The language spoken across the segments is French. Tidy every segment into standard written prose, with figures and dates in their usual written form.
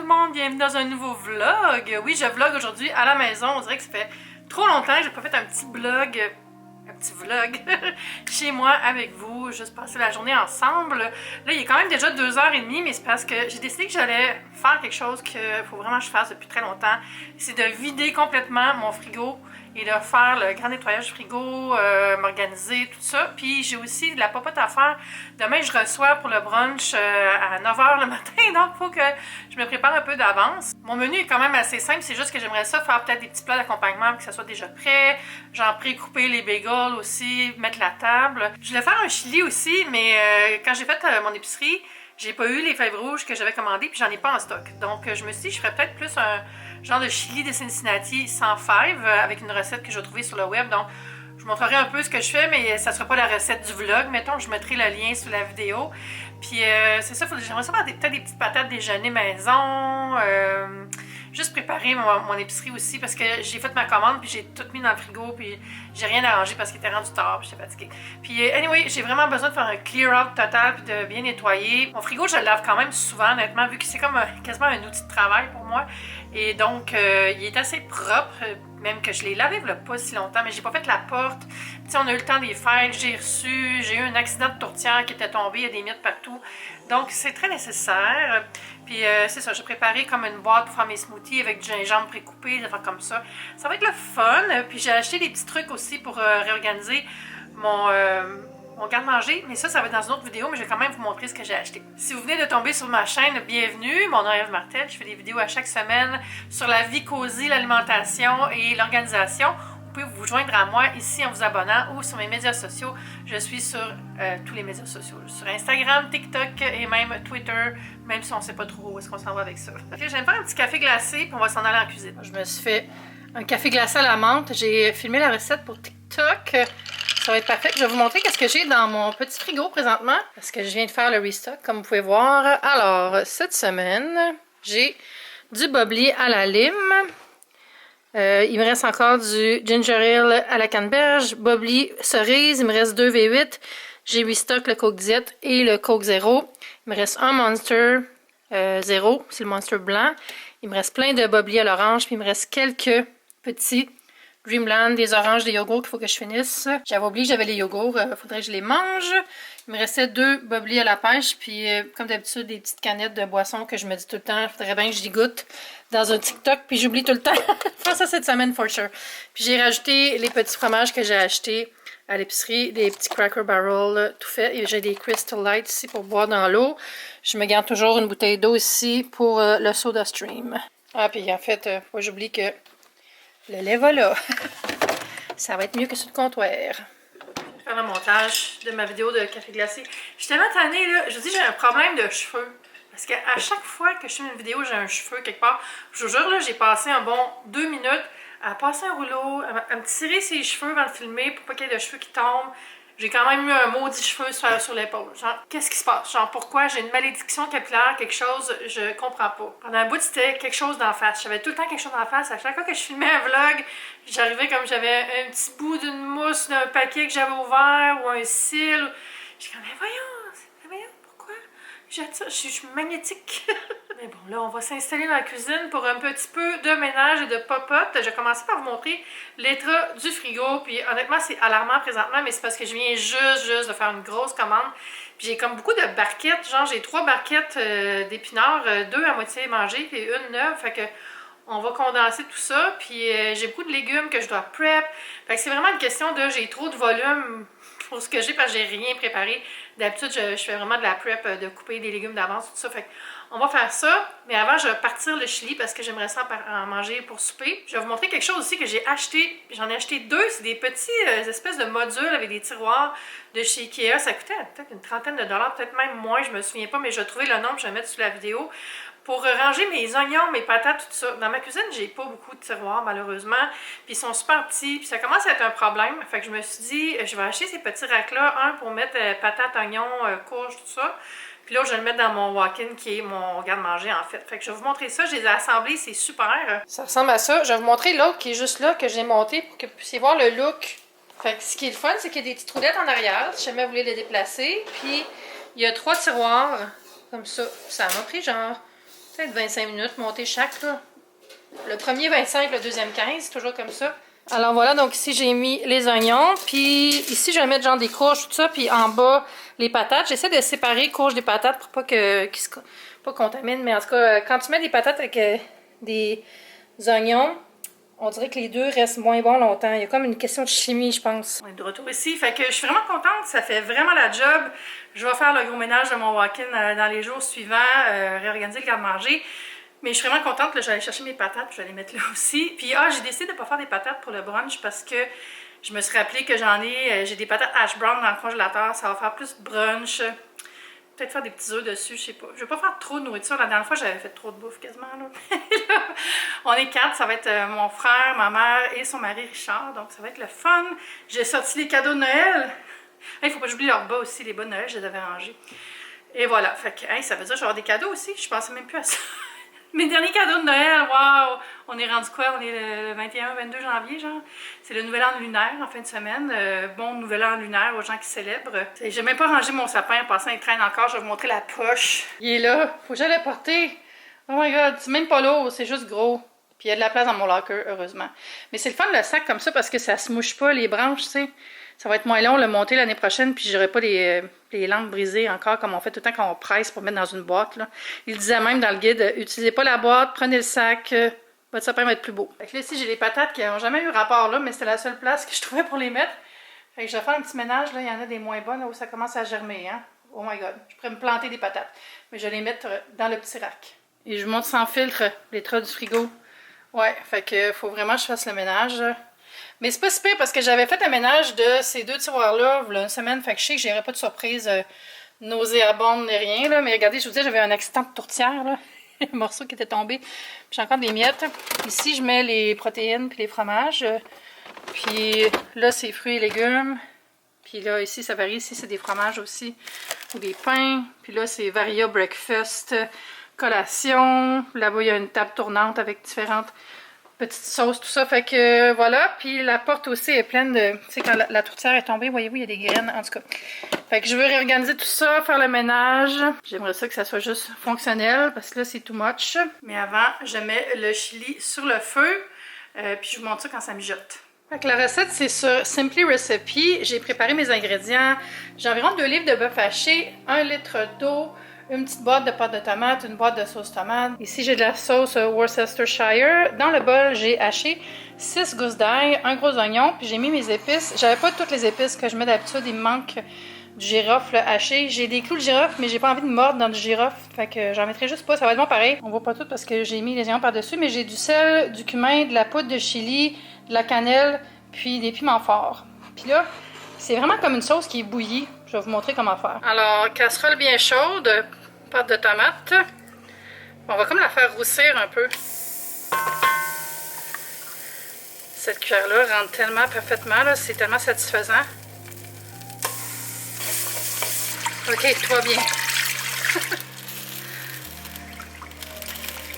tout le monde, bienvenue dans un nouveau vlog. Oui, je vlog aujourd'hui à la maison. On dirait que ça fait trop longtemps que j'ai pas fait un petit vlog chez moi avec vous, juste passer la journée ensemble. Là, il est quand même déjà 2h30, mais c'est parce que j'ai décidé que j'allais faire quelque chose qu'il faut vraiment que je fasse depuis très longtemps. C'est de vider complètement mon frigo et de faire le grand nettoyage du frigo, m'organiser, tout ça. Puis j'ai aussi de la popote à faire. Demain, je reçois pour le brunch à 9h le matin, donc il faut que je me prépare un peu d'avance. Mon menu est quand même assez simple, c'est juste que j'aimerais ça faire peut-être des petits plats d'accompagnement, que ça soit déjà prêt. Genre pré-couper les bagels aussi, mettre la table. Je voulais faire un chili aussi, mais quand j'ai fait mon épicerie, j'ai pas eu les fèves rouges que j'avais commandées, puis j'en ai pas en stock. Donc je me suis dit, je ferais peut-être plus un genre de chili de Cincinnati sans fèves, avec une recette que je vais trouver sur le web. Donc je vous montrerai un peu ce que je fais, mais ça sera pas la recette du vlog. Mettons, je mettrai le lien sous la vidéo. Puis c'est ça, j'aimerais ça faire peut-être des petites patates déjeuner maison. Juste préparer mon épicerie aussi parce que j'ai fait ma commande puis j'ai tout mis dans le frigo puis j'ai rien arrangé parce qu'il était rendu tard puis j'étais fatiguée. Puis anyway, j'ai vraiment besoin de faire un clear out total puis de bien nettoyer. Mon frigo, je le lave quand même souvent honnêtement vu que c'est comme quasiment un outil de travail pour moi. Et donc, il est assez propre, même que je l'ai lavé il n'y a pas si longtemps, mais j'ai pas fait la porte. Puis on a eu le temps des fêtes, j'ai eu un accident de tourtière qui était tombé, il y a des miettes partout. Donc, c'est très nécessaire. Puis c'est ça, j'ai préparé comme une boîte pour faire mes smoothies avec du gingembre précoupé, des affaires comme ça. Ça va être le fun. Puis j'ai acheté des petits trucs aussi pour réorganiser mon garde-manger, mais ça va être dans une autre vidéo, mais je vais quand même vous montrer ce que j'ai acheté. Si vous venez de tomber sur ma chaîne, bienvenue, mon nom est Eve Martel, je fais des vidéos à chaque semaine sur la vie cosy, l'alimentation et l'organisation. Vous pouvez vous joindre à moi ici en vous abonnant ou sur mes médias sociaux. Je suis sur tous les médias sociaux, sur Instagram, TikTok et même Twitter, même si on ne sait pas trop où est-ce qu'on s'en va avec ça. Okay, je vais me faire un petit café glacé puis on va s'en aller en cuisine. Je me suis fait un café glacé à la menthe, j'ai filmé la recette pour TikTok. Ça va être parfait. Je vais vous montrer qu'est-ce que j'ai dans mon petit frigo présentement. Parce que je viens de faire le restock, comme vous pouvez voir. Alors, cette semaine, j'ai du bubbly à la lime. Il me reste encore du ginger ale à la canneberge. Bubbly cerise. Il me reste 2 V8. J'ai restock le Coke Diet et le Coke Zero. Il me reste un Monster Zero. C'est le Monster blanc. Il me reste plein de bubbly à l'orange. Puis il me reste quelques petits Dreamland, des oranges, des yogourts qu'il faut que je finisse. J'avais oublié que j'avais les yogourts, faudrait que je les mange. Il me restait 2 bubbly à la pêche, puis comme d'habitude, des petites canettes de boissons que je me dis tout le temps, il faudrait bien que j'y goûte dans un TikTok, puis j'oublie tout le temps. Je faire ça cette semaine, for sure. Puis j'ai rajouté les petits fromages que j'ai achetés à l'épicerie, des petits Cracker Barrel, tout fait. Et j'ai des Crystal Light ici pour boire dans l'eau. Je me garde toujours une bouteille d'eau ici pour le Soda Stream. Ah, puis en fait, faut pas j'oublie que le lait va là. Ça va être mieux que sur le comptoir. Je vais faire le montage de ma vidéo de café glacé. Je suis tellement tannée, là. Je vous dis, j'ai un problème de cheveux. Parce qu'à chaque fois que je filme une vidéo, j'ai un cheveu quelque part. Je vous jure, là, j'ai passé un bon 2 minutes à passer un rouleau, à me tirer ses cheveux avant de filmer pour pas qu'il y ait de cheveux qui tombent. J'ai quand même eu un maudit cheveu sur l'épaule. Genre, qu'est-ce qui se passe? Genre, pourquoi j'ai une malédiction capillaire, quelque chose, je comprends pas. Pendant un bout, c'était quelque chose d'en face. J'avais tout le temps quelque chose d'en face. À chaque fois que je filmais un vlog, j'arrivais comme j'avais un petit bout d'une mousse d'un paquet que j'avais ouvert ou un cil. J'étais comme, mais voyons, pourquoi? Je suis magnétique. Mais bon, là, on va s'installer dans la cuisine pour un petit peu de ménage et de popote. Je vais commencer par vous montrer l'état du frigo. Puis honnêtement, c'est alarmant présentement, mais c'est parce que je viens juste de faire une grosse commande. Puis j'ai comme beaucoup de barquettes. Genre, j'ai 3 barquettes d'épinards, 2 à moitié mangées, puis une neuve. Fait que on va condenser tout ça. Puis j'ai beaucoup de légumes que je dois prep. Fait que c'est vraiment une question de j'ai trop de volume pour ce que j'ai parce que j'ai rien préparé. D'habitude, je fais vraiment de la prep, de couper des légumes d'avance, tout ça. Fait on va faire ça, mais avant, je vais partir le chili parce que j'aimerais ça en manger pour souper. Je vais vous montrer quelque chose aussi que j'ai acheté. J'en ai acheté 2. C'est des petits espèces de modules avec des tiroirs de chez Ikea. Ça coûtait peut-être une trentaine de dollars, peut-être même moins, je me souviens pas, mais je vais trouver le nom, je vais le mettre sous la vidéo. Pour ranger mes oignons, mes patates, tout ça. Dans ma cuisine, j'ai pas beaucoup de tiroirs, malheureusement. Puis ils sont super petits, puis ça commence à être un problème. Fait que je me suis dit, je vais acheter ces petits racks-là. Un pour mettre patates, oignons, courges, tout ça. Puis là, je vais le mettre dans mon walk-in qui est mon garde-manger en fait. Fait que je vais vous montrer ça. Je les ai assemblés, c'est super. Ça ressemble à ça. Je vais vous montrer l'autre qui est juste là, que j'ai monté pour que vous puissiez voir le look. Fait que ce qui est le fun, c'est qu'il y a des petites roulettes en arrière, si jamais vous voulez les déplacer. Puis il y a 3 tiroirs, comme ça. Ça m'a pris genre Peut-être 25 minutes, monter chaque, là. Le premier 25, le deuxième 15, toujours comme ça. Alors voilà, donc ici j'ai mis les oignons, puis ici je vais mettre genre des courges, tout ça, puis en bas les patates. J'essaie de séparer courges des patates pour pas qu'ils se pas contaminent, mais en tout cas, quand tu mets des patates avec des oignons, on dirait que les deux restent moins bons longtemps. Il y a comme une question de chimie, je pense. On est de retour ici, fait que je suis vraiment contente, ça fait vraiment la job. Je vais faire le gros ménage de mon walk-in dans les jours suivants, réorganiser le garde-manger. Mais je suis vraiment contente, là, je vais aller chercher mes patates, je vais les mettre là aussi. Puis j'ai décidé de ne pas faire des patates pour le brunch parce que je me suis rappelé que j'ai des patates hash brown dans le congélateur, ça va faire plus brunch. Peut-être faire des petits œufs dessus, je sais pas. Je vais pas faire trop de nourriture. La dernière fois, j'avais fait trop de bouffe quasiment. Là. Là, on est 4, ça va être mon frère, ma mère et son mari Richard. Donc ça va être le fun. J'ai sorti les cadeaux de Noël. Il faut pas que j'oublie leurs bas aussi, les bas de Noël, je les avais rangés. Et voilà, fait que ça veut dire que je vais avoir des cadeaux aussi. Je pensais même plus à ça. Mes derniers cadeaux de Noël, waouh! On est rendu quoi? On est le 21-22 janvier, genre. C'est le nouvel an lunaire en fin de semaine. Bon nouvel an lunaire aux gens qui célèbrent. J'ai même pas rangé mon sapin. En passant, il traîne encore. Je vais vous montrer la poche. Il est là. Faut que j'aille le porter. Oh my god, c'est même pas lourd, c'est juste gros. Puis il y a de la place dans mon locker, heureusement. Mais c'est le fun le sac comme ça parce que ça se mouche pas les branches, tu sais. Ça va être moins long le monter l'année prochaine, puis j'aurai pas les lampes brisées encore comme on fait tout le temps quand on presse pour mettre dans une boîte. Là. Il disait même dans le guide, utilisez pas la boîte, prenez le sac, votre sapin va être plus beau. Fait que là ici j'ai les patates qui n'ont jamais eu rapport là, mais c'était la seule place que je trouvais pour les mettre. Fait que je vais faire un petit ménage, là, il y en a des moins bonnes là, où ça commence à germer. Hein? Oh my god, je pourrais me planter des patates. Mais je vais les mettre dans le petit rack. Et je monte sans filtre les traits du frigo. Ouais, fait que faut vraiment que je fasse le ménage. Mais c'est pas si pire parce que j'avais fait le ménage de ces deux tiroirs-là il y a une semaine. Fait que je sais que j'aurais pas de surprise nauséabonde ni rien. Là. Mais regardez, je vous disais, j'avais un accident de tourtière. Là. Un morceau qui était tombé. J'ai encore des miettes. Ici, je mets les protéines puis les fromages. Puis là, c'est fruits et légumes. Puis là, ici, ça varie. Ici, c'est des fromages aussi. Ou des pains. Puis là, c'est Varia Breakfast, collation. Là-bas, il y a une table tournante avec différentes petites sauces, tout ça. Fait que voilà. Puis la porte aussi est pleine de... Tu sais, quand la tourtière est tombée, voyez-vous, il y a des graines. En tout cas. Fait que je veux réorganiser tout ça, faire le ménage. J'aimerais ça que ça soit juste fonctionnel parce que là, c'est too much. Mais avant, je mets le chili sur le feu. Puis je vous montre ça quand ça mijote. Fait que la recette, c'est sur Simply Recipe. J'ai préparé mes ingrédients. J'ai environ 2 livres de bœuf haché, 1 litre d'eau, une petite boîte de pâte de tomate, une boîte de sauce tomate. Ici, j'ai de la sauce Worcestershire. Dans le bol, j'ai haché 6 gousses d'ail, un gros oignon, puis j'ai mis mes épices. J'avais pas toutes les épices que je mets d'habitude. Il me manque du girofle haché. J'ai des clous de girofle, mais j'ai pas envie de mordre dans du girofle. Fait que j'en mettrai juste pas. Ça va être bon pareil. On voit pas tout parce que j'ai mis les oignons par-dessus, mais j'ai du sel, du cumin, de la poudre de chili, de la cannelle, puis des piments forts. Puis là, c'est vraiment comme une sauce qui est bouillie. Je vais vous montrer comment faire. Alors, casserole bien chaude, pâte de tomate. On va comme la faire roussir un peu. Cette cuillère-là rentre tellement parfaitement, c'est tellement satisfaisant. Ok, tout va bien.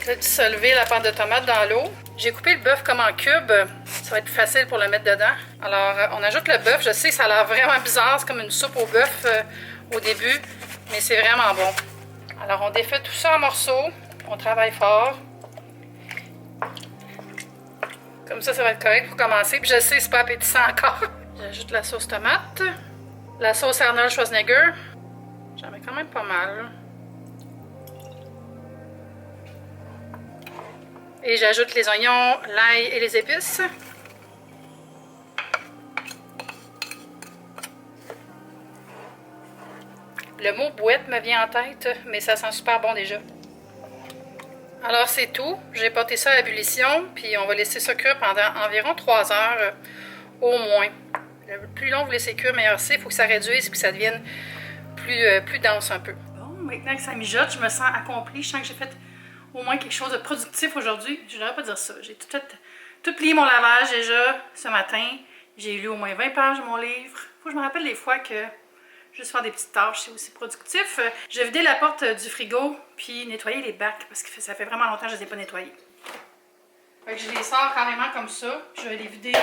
Là, dissolver la pâte de tomate dans l'eau. J'ai coupé le bœuf comme en cubes. Ça va être plus facile pour le mettre dedans. Alors, on ajoute le bœuf. Je sais que ça a l'air vraiment bizarre. C'est comme une soupe au bœuf au début. Mais c'est vraiment bon. Alors, on défait tout ça en morceaux. On travaille fort. Comme ça va être correct pour commencer. Puis je sais, c'est pas appétissant encore. J'ajoute la sauce tomate. La sauce Arnold Schwarzenegger. J'en mets quand même pas mal. Et j'ajoute les oignons, l'ail et les épices. Le mot bouette me vient en tête, mais ça sent super bon déjà. Alors c'est tout. J'ai porté ça à l'ébullition, puis on va laisser ça cuire pendant environ 3 heures au moins. Le plus long vous laissez cuire, meilleur c'est. Il faut que ça réduise et que ça devienne plus dense un peu. Bon, maintenant que ça mijote, je me sens accomplie. Je sens que j'ai fait au moins quelque chose de productif aujourd'hui. Je ne devrais pas dire ça. J'ai tout plié mon lavage déjà ce matin. J'ai lu au moins 20 pages de mon livre. Faut que je me rappelle des fois que juste faire des petites tâches, c'est aussi productif. Je vais vider la porte du frigo puis nettoyer les bacs parce que ça fait vraiment longtemps que je ne les ai pas nettoyés. Fait que je les sors carrément comme ça. Je vais les vider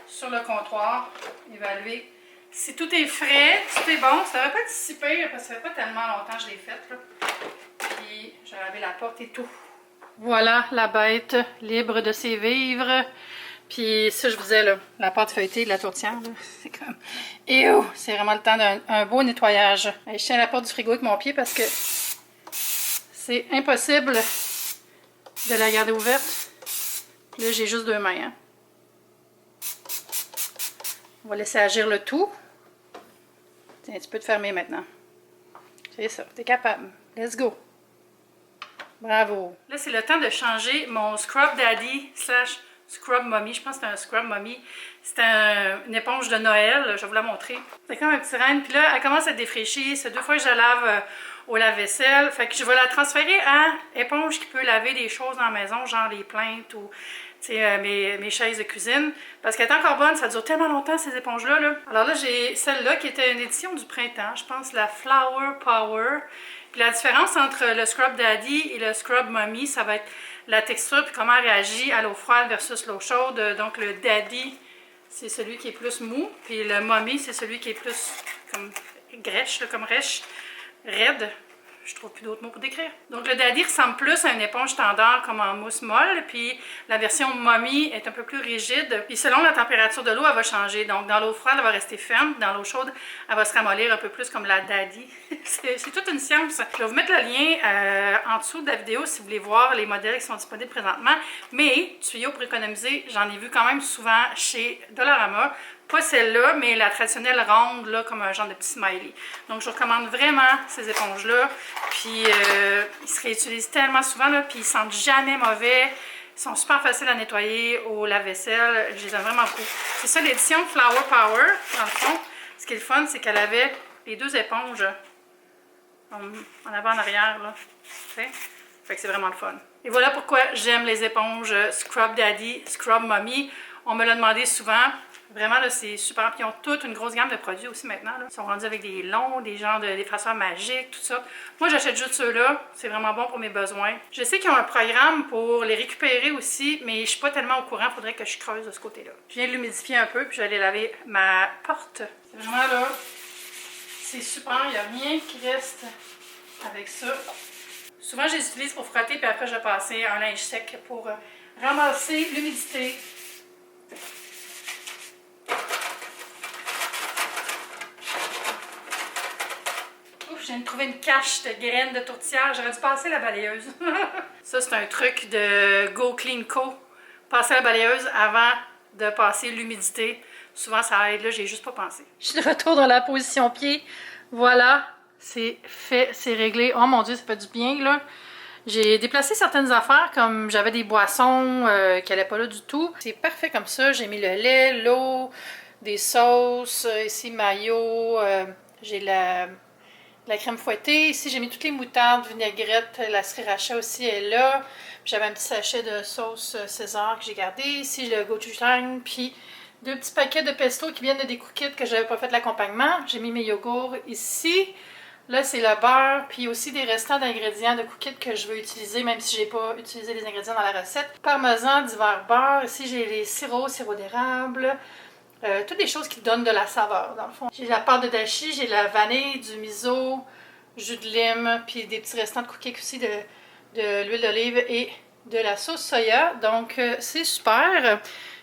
sur le comptoir, évaluer. Si tout est frais, tout est bon, ça va pas être si pire parce que ça fait pas tellement longtemps que je l'ai fait. Puis puis j'ai lavé la porte et tout. Voilà la bête libre de ses vivres. Puis ça, je vous disais, là, la pâte feuilletée de la tourtière, c'est comme... Et oh, c'est vraiment le temps d'un beau nettoyage. Je tiens la porte du frigo avec mon pied parce que c'est impossible de la garder ouverte. Là, j'ai juste 2 mains. Hein. On va laisser agir le tout. Tiens, tu peux te fermer maintenant. C'est ça, t'es capable. Let's go. Bravo. Là, c'est le temps de changer mon Scrub Daddy / Scrub Mommy. Je pense que c'est un Scrub Mommy. C'est une éponge de Noël. Je vais vous la montrer. C'est comme un petit renne. Puis là, elle commence à défraîchir. C'est 2 fois que je la lave au lave-vaisselle. Fait que je vais la transférer à éponge qui peut laver des choses dans la maison, genre les plaintes ou mes chaises de cuisine. Parce qu'elle est encore bonne. Ça dure tellement longtemps, ces éponges-là. Là. Alors là, j'ai celle-là qui était une édition du printemps. Je pense la Flower Power. Puis la différence entre le Scrub Daddy et le Scrub Mommy, ça va être la texture puis comment elle réagit à l'eau froide versus l'eau chaude. Donc le Daddy, c'est celui qui est plus mou. Puis le Mommy, c'est celui qui est plus comme grèche, là, comme rêche, raide. Je trouve plus d'autres mots pour décrire. Donc le Daddy ressemble plus à une éponge standard comme en mousse molle, puis la version Mommy est un peu plus rigide. Puis selon la température de l'eau, elle va changer. Donc dans l'eau froide, elle va rester ferme, dans l'eau chaude, elle va se ramollir un peu plus comme la Daddy. C'est toute une science. Je vais vous mettre le lien en dessous de la vidéo si vous voulez voir les modèles qui sont disponibles présentement. Mais tuyaux pour économiser, j'en ai vu quand même souvent chez Dollarama. Pas celle-là, mais la traditionnelle ronde, là, comme un genre de petit smiley. Donc, je recommande vraiment ces éponges-là. Puis, ils se réutilisent tellement souvent, là, puis ils sentent jamais mauvais. Ils sont super faciles à nettoyer au lave-vaisselle. Je les aime vraiment beaucoup. C'est ça, l'édition Flower Power, dans le fond. Ce qui est le fun, c'est qu'elle avait les 2 éponges en avant, en arrière, là. Fait que c'est vraiment le fun. Et voilà pourquoi j'aime les éponges Scrub Daddy, Scrub Mommy. On me l'a demandé souvent. Vraiment, là, c'est super. Puis ils ont toute une grosse gamme de produits aussi maintenant. Là. Ils sont rendus avec des longs, des genres d'effaceurs magiques, tout ça. Moi, j'achète juste ceux-là. C'est vraiment bon pour mes besoins. Je sais qu'ils ont un programme pour les récupérer aussi, mais je suis pas tellement au courant. Il faudrait que je creuse de ce côté-là. Je viens de l'humidifier un peu, puis je vais aller laver ma porte. C'est vraiment là, c'est super. Il n'y a rien qui reste avec ça. Souvent, je les utilise pour frotter, puis après, je vais passer un linge sec pour ramasser l'humidité. Je viens de trouver une cache de graines de tourtière. J'aurais dû passer la balayeuse. Ça, c'est un truc de Go Clean Co. Passer la balayeuse avant de passer l'humidité. Souvent, ça aide. Là, j'ai juste pas pensé. Je suis de retour dans la position pied. Voilà. C'est fait. C'est réglé. Oh mon Dieu, ça fait du bien, là. J'ai déplacé certaines affaires, comme j'avais des boissons qui n'allaient pas là du tout. C'est parfait comme ça. J'ai mis le lait, l'eau, des sauces. Ici, mayo. J'ai la crème fouettée. Ici, j'ai mis toutes les moutardes, vinaigrette, la sriracha aussi est là. J'avais un petit sachet de sauce César que j'ai gardé. Ici, le gochujang, puis 2 petits paquets de pesto qui viennent de des cookies que j'avais pas fait l'accompagnement. J'ai mis mes yogourts ici. Là, c'est le beurre, puis aussi des restants d'ingrédients de cookies que je veux utiliser, même si j'ai pas utilisé les ingrédients dans la recette. Parmesan, divers beurre. Ici, j'ai les sirop d'érable. Toutes des choses qui donnent de la saveur, dans le fond. J'ai la pâte de dashi, j'ai la vanille, du miso, jus de lime, puis des petits restants de cookies aussi de l'huile d'olive et de la sauce soya. Donc, c'est super.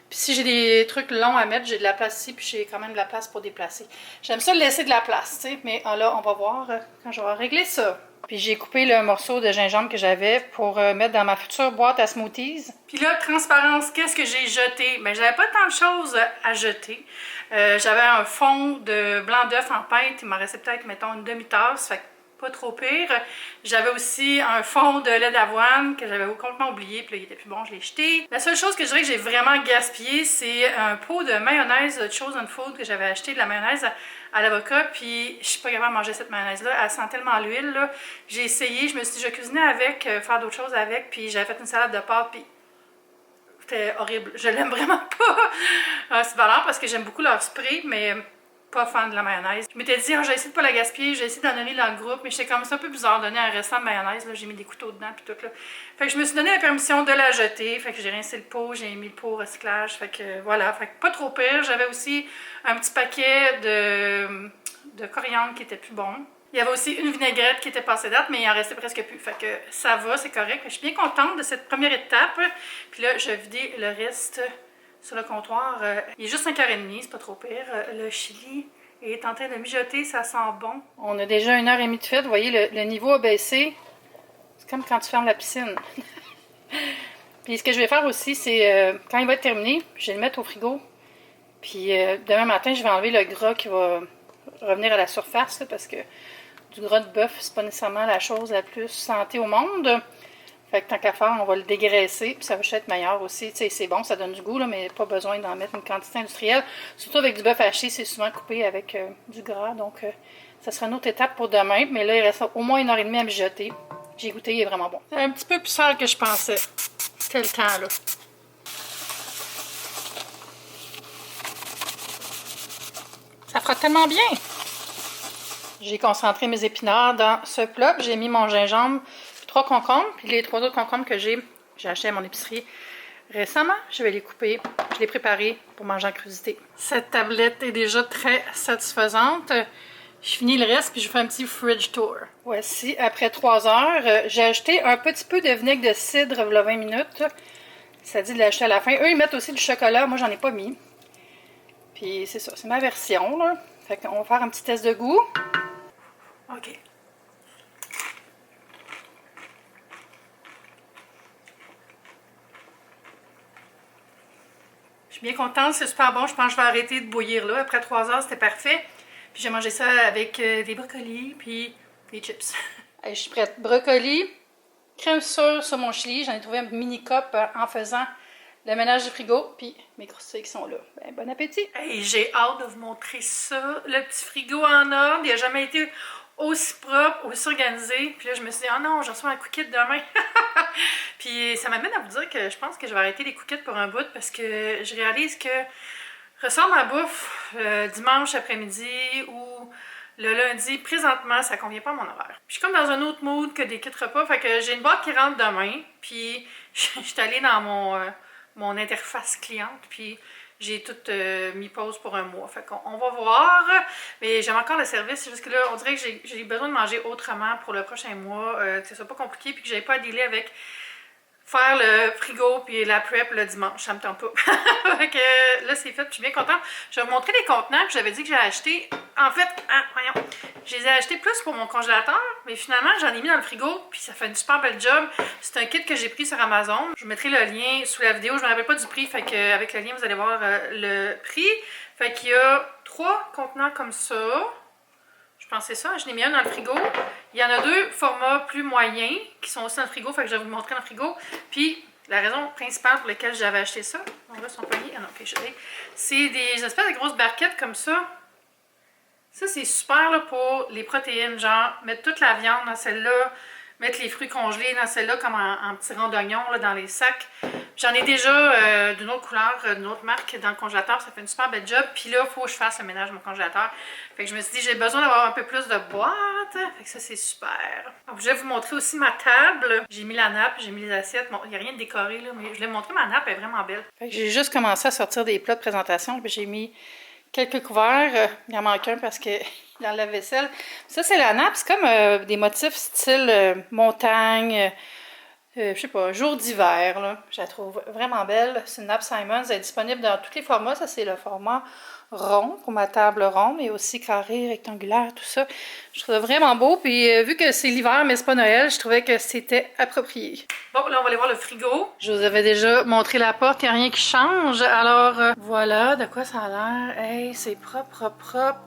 Puis si j'ai des trucs longs à mettre, j'ai de la place ici, puis j'ai quand même de la place pour déplacer. J'aime ça laisser de la place, tu sais, mais là, on va voir quand je vais régler ça. Puis j'ai coupé le morceau de gingembre que j'avais pour mettre dans ma future boîte à smoothies. Puis là, transparence, qu'est-ce que j'ai jeté? Bien, j'avais pas tant de choses à jeter. J'avais un fond de blanc d'œuf en pinte. Il m'en restait peut-être, mettons, une demi-tasse. Fait que pas trop pire. J'avais aussi un fond de lait d'avoine que j'avais complètement oublié. Puis là, il était plus bon, je l'ai jeté. La seule chose que je dirais que j'ai vraiment gaspillé, c'est un pot de mayonnaise Chosen Food que j'avais acheté, de la mayonnaise à l'avocat, puis je suis pas capable de manger cette mayonnaise-là. Elle sent tellement l'huile, là. J'ai essayé, je me suis dit, je cuisinais avec, faire d'autres choses avec, puis j'avais fait une salade de pâtes, puis c'était horrible. Je l'aime vraiment pas. C'est valable parce que j'aime beaucoup leur spray, mais pas fan de la mayonnaise. Je m'étais dit, j'ai essayé de pas la gaspiller, j'ai essayé d'en donner dans le groupe, mais j'étais comme ça un peu bizarre de donner un restant de mayonnaise, là, j'ai mis des couteaux dedans, puis tout, là. Fait que je me suis donné la permission de la jeter, fait que j'ai rincé le pot, j'ai mis le pot au recyclage, fait que voilà, fait que pas trop pire. J'avais aussi un petit paquet de coriandre qui était plus bon. Il y avait aussi une vinaigrette qui était passée date, mais il en restait presque plus. Fait que ça va, c'est correct. Je suis bien contente de cette première étape. Puis là, je vais vider le reste sur le comptoir. Il est juste 5h30, c'est pas trop pire. Le chili est en train de mijoter, ça sent bon. On a déjà 1h30 de fait. Vous voyez, le niveau a baissé. C'est comme quand tu fermes la piscine. Puis ce que je vais faire aussi, c'est quand il va être terminé, je vais le mettre au frigo. Puis demain matin, je vais enlever le gras qui va revenir à la surface, là, parce que du gras de bœuf, c'est pas nécessairement la chose la plus santé au monde. Fait que tant qu'à faire, on va le dégraisser, puis ça va être meilleur aussi. Tu sais, c'est bon, ça donne du goût, là, mais pas besoin d'en mettre une quantité industrielle. Surtout avec du bœuf haché, c'est souvent coupé avec du gras. Donc, ça sera une autre étape pour demain. Mais là, il reste au moins 1h30 à mijoter. J'ai goûté, il est vraiment bon. C'est un petit peu plus sale que je pensais. C'était le temps, là. Ça frotte tellement bien! J'ai concentré mes épinards dans ce plat. J'ai mis mon gingembre, 3 concombres, puis les 3 autres concombres que j'ai acheté à mon épicerie récemment. Je vais les couper. Je les préparer pour manger en crudité. Cette tablette est déjà très satisfaisante. Je finis le reste, puis je fais un petit fridge tour. Voici, après 3 heures, j'ai acheté un petit peu de vinaigre de cidre il y a 20 minutes. Ça dit de l'acheter à la fin. Eux, ils mettent aussi du chocolat. Moi, j'en ai pas mis. Puis c'est ça, c'est ma version, là. Fait qu'on va faire un petit test de goût. OK. Je suis bien contente, c'est super bon. Je pense que je vais arrêter de bouillir là. Après 3 heures, c'était parfait. Puis j'ai mangé ça avec des brocolis puis des chips. Allez, je suis prête. Brocoli, crème sûre sur mon chili. J'en ai trouvé un mini cup en faisant le ménage du frigo. Puis mes croustilles qui sont là. Ben, bon appétit! Hey, j'ai hâte de vous montrer ça. Le petit frigo en ordre. Il n'a jamais été aussi propre, aussi organisé. Puis là, je me suis dit, oh non, je reçois un cookie demain. Puis ça m'amène à vous dire que je pense que je vais arrêter les cookies pour un bout parce que je réalise que ressort ma bouffe dimanche après-midi ou le lundi, présentement, ça convient pas à mon horaire. Puis je suis comme dans un autre mood que des kits repas. Fait que j'ai une boîte qui rentre demain. Puis je suis allée dans mon interface cliente. Puis j'ai tout mis pause pour un mois. Fait qu'on va voir. Mais j'aime encore le service. C'est juste que là, on dirait que j'ai besoin de manger autrement pour le prochain mois. Que ce soit pas compliqué. Puis que j'avais pas à dealer avec faire le frigo puis la prep le dimanche. Ça me tente pas. Fait que là, c'est fait. Je suis bien contente. Je vais vous montrer les contenants que j'avais dit que j'ai acheté. En fait, voyons. Je les ai achetés plus pour mon congélateur. Mais finalement, j'en ai mis dans le frigo. Puis ça fait une super belle job. C'est un kit que j'ai pris sur Amazon. Je vous mettrai le lien sous la vidéo. Je ne me rappelle pas du prix. Fait que avec le lien, vous allez voir le prix. Fait qu'il y a 3 contenants comme ça. Je pensais ça, je l'ai mis un dans le frigo. Il y en a 2 formats plus moyens qui sont aussi dans le frigo, fait que je vais vous le montrer dans le frigo. Puis la raison principale pour laquelle j'avais acheté ça, on va son poignet, c'est des espèces de grosses barquettes comme ça. Ça, c'est super là, pour les protéines, genre mettre toute la viande dans celle-là, mettre les fruits congelés dans celle-là comme en petits ronds d'oignon dans les sacs. J'en ai déjà d'une autre couleur, d'une autre marque dans le congélateur, ça fait une super belle job. Puis là, il faut que je fasse le ménage de mon congélateur. Fait que je me suis dit, j'ai besoin d'avoir un peu plus de boîtes. Fait que ça, c'est super. Donc, je vais vous montrer aussi ma table. J'ai mis la nappe, j'ai mis les assiettes. Bon, il n'y a rien de décoré, là, mais je voulais vous montrer ma nappe, elle est vraiment belle. Fait que j'ai juste commencé à sortir des plats de présentation. J'ai mis quelques couverts. Il en manque un parce que dans la vaisselle. Ça, c'est la nappe. C'est comme des motifs style montagne. Je sais pas, jour d'hiver, là. Je la trouve vraiment belle. C'est une nappe Simons. Elle est disponible dans tous les formats. Ça, c'est le format rond pour ma table ronde, mais aussi carré, rectangulaire, tout ça. Je trouve ça vraiment beau. Puis, vu que c'est l'hiver, mais c'est pas Noël, je trouvais que c'était approprié. Bon, là, on va aller voir le frigo. Je vous avais déjà montré la porte. Il n'y a rien qui change. Alors, voilà de quoi ça a l'air. Hey, c'est propre, propre.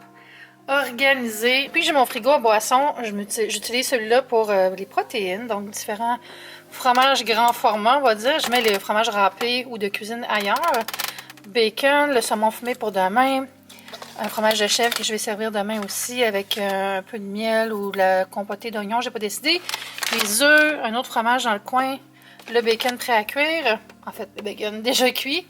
Organisé. Puis j'ai mon frigo à boisson. J'utilise celui-là pour les protéines, donc différents fromages grand format, on va dire. Je mets les fromages râpés ou de cuisine ailleurs. Bacon, le saumon fumé pour demain. Un fromage de chèvre que je vais servir demain aussi avec un peu de miel ou de la compotée d'oignons, j'ai pas décidé. Les œufs, un autre fromage dans le coin. Le bacon prêt à cuire. En fait, le bacon déjà cuit.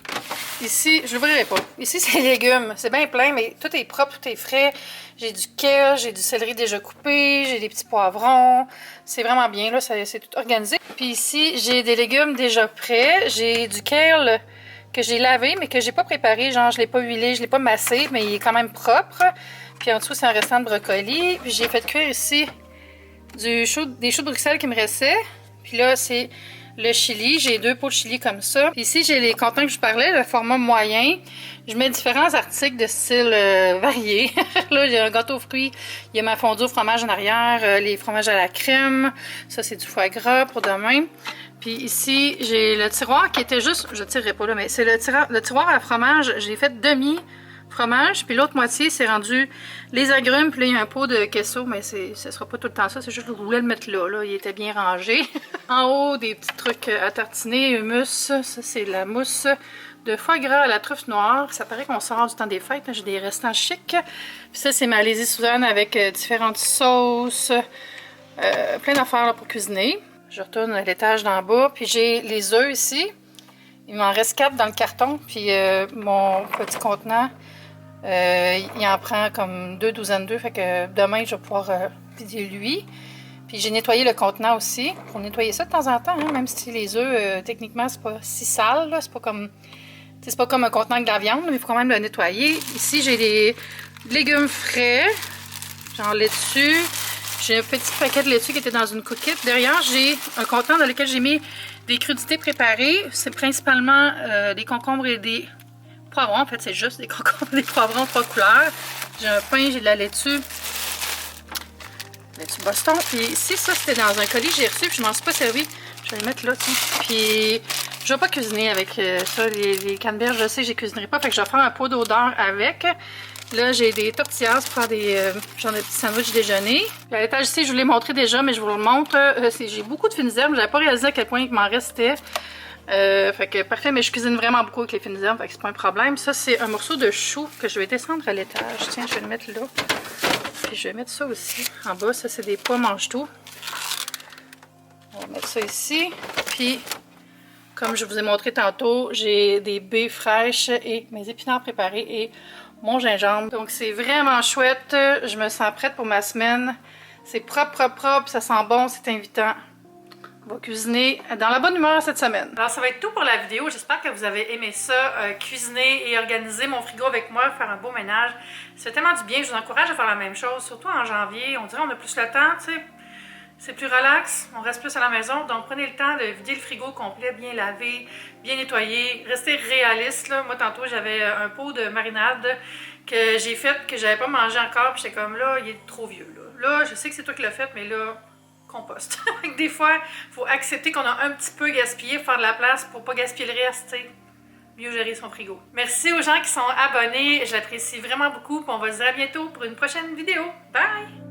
Ici, je l'ouvrirai pas. Ici, c'est les légumes. C'est bien plein, mais tout est propre, tout est frais. J'ai du kale, j'ai du céleri déjà coupé, j'ai des petits poivrons. C'est vraiment bien, là, c'est tout organisé. Puis ici, j'ai des légumes déjà prêts. J'ai du kale que j'ai lavé, mais que j'ai pas préparé. Genre, je l'ai pas huilé, je l'ai pas massé, mais il est quand même propre. Puis en dessous, c'est un restant de brocoli. Puis j'ai fait cuire ici des choux de Bruxelles qui me restaient. Puis là, c'est le chili. J'ai 2 pots de chili comme ça. Puis ici, j'ai les contenants que je parlais, le format moyen. Je mets différents articles de style variés. Là, j'ai un gâteau aux fruits. Il y a ma fondue au fromage en arrière, les fromages à la crème. Ça, c'est du foie gras pour demain. Puis ici, j'ai le tiroir qui était juste... Je ne tirerai pas là, mais c'est le tiroir à fromage. J'ai fait demi-fromage. Puis l'autre moitié, c'est rendu les agrumes. Puis là, il y a un pot de queso, mais ce sera pas tout le temps ça. C'est juste que je voulais le mettre là. Là, il était bien rangé. En haut, des petits trucs à tartiner, hummus. Ça, c'est la mousse de foie gras à la truffe noire. Ça paraît qu'on sort du temps des fêtes. J'ai des restants chics. Puis ça, c'est ma lazy Susan avec différentes sauces. Plein d'affaires pour cuisiner. Je retourne à l'étage d'en bas. Puis j'ai les œufs ici. Il m'en reste 4 dans le carton. Puis mon petit contenant, il en prend comme 2 douzaines d'œufs. Fait que demain, je vais pouvoir piler lui. Puis j'ai nettoyé le contenant aussi. Pour nettoyer ça de temps en temps, hein, même si les œufs, techniquement, c'est pas si sale. C'est pas comme un contenant avec de la viande, mais il faut quand même le nettoyer. Ici, j'ai des légumes frais, genre laitue. J'ai un petit paquet de laitue qui était dans une coquette. Derrière, j'ai un contenant dans lequel j'ai mis des crudités préparées. C'est principalement des concombres et des poivrons. En fait, c'est juste des concombres et des poivrons 3 couleurs. J'ai un pain, j'ai de la laitue. Laitue Boston. Puis ici, ça, c'était dans un colis que j'ai reçu, puis je m'en suis pas servi. Je vais le mettre là, tiens. Puis je vais pas cuisiner avec ça. Les canneberges, je sais que je cuisinerai pas. Fait que je vais faire un pot d'odeur avec. Là, j'ai des tortillas pour faire des genre de petits sandwichs déjeuner. Puis à l'étage ici, je vous l'ai montré déjà, mais je vous le montre. J'ai beaucoup de fines herbes. J'avais pas réalisé à quel point il m'en restait. Fait que parfait, mais je cuisine vraiment beaucoup avec les fines herbes, fait que c'est pas un problème. Ça, c'est un morceau de chou que je vais descendre à l'étage. Tiens, je vais le mettre là. Puis je vais mettre ça aussi en bas. Ça, c'est des pois mange-tout. On va mettre ça ici. Puis, comme je vous ai montré tantôt, j'ai des baies fraîches et mes épinards préparés et mon gingembre. Donc, c'est vraiment chouette. Je me sens prête pour ma semaine. C'est propre, propre, propre. Ça sent bon, c'est invitant. On va cuisiner dans la bonne humeur cette semaine. Alors, ça va être tout pour la vidéo. J'espère que vous avez aimé ça, cuisiner et organiser mon frigo avec moi, faire un beau ménage. C'est tellement du bien. Je vous encourage à faire la même chose, surtout en janvier. On dirait qu'on a plus le temps, tu sais. C'est plus relax, on reste plus à la maison. Donc, prenez le temps de vider le frigo complet, bien lavé, bien nettoyé. Restez réaliste, là. Moi, tantôt, j'avais un pot de marinade que j'ai fait, que j'avais pas mangé encore. Puis j'étais comme, là, il est trop vieux, là. Là, je sais que c'est toi qui l'as fait, mais là... compost. Des fois, il faut accepter qu'on a un petit peu gaspillé, faire de la place pour pas gaspiller le reste, tu sais. Mieux gérer son frigo. Merci aux gens qui sont abonnés, je l'apprécie vraiment beaucoup. Puis on va se dire à bientôt pour une prochaine vidéo. Bye!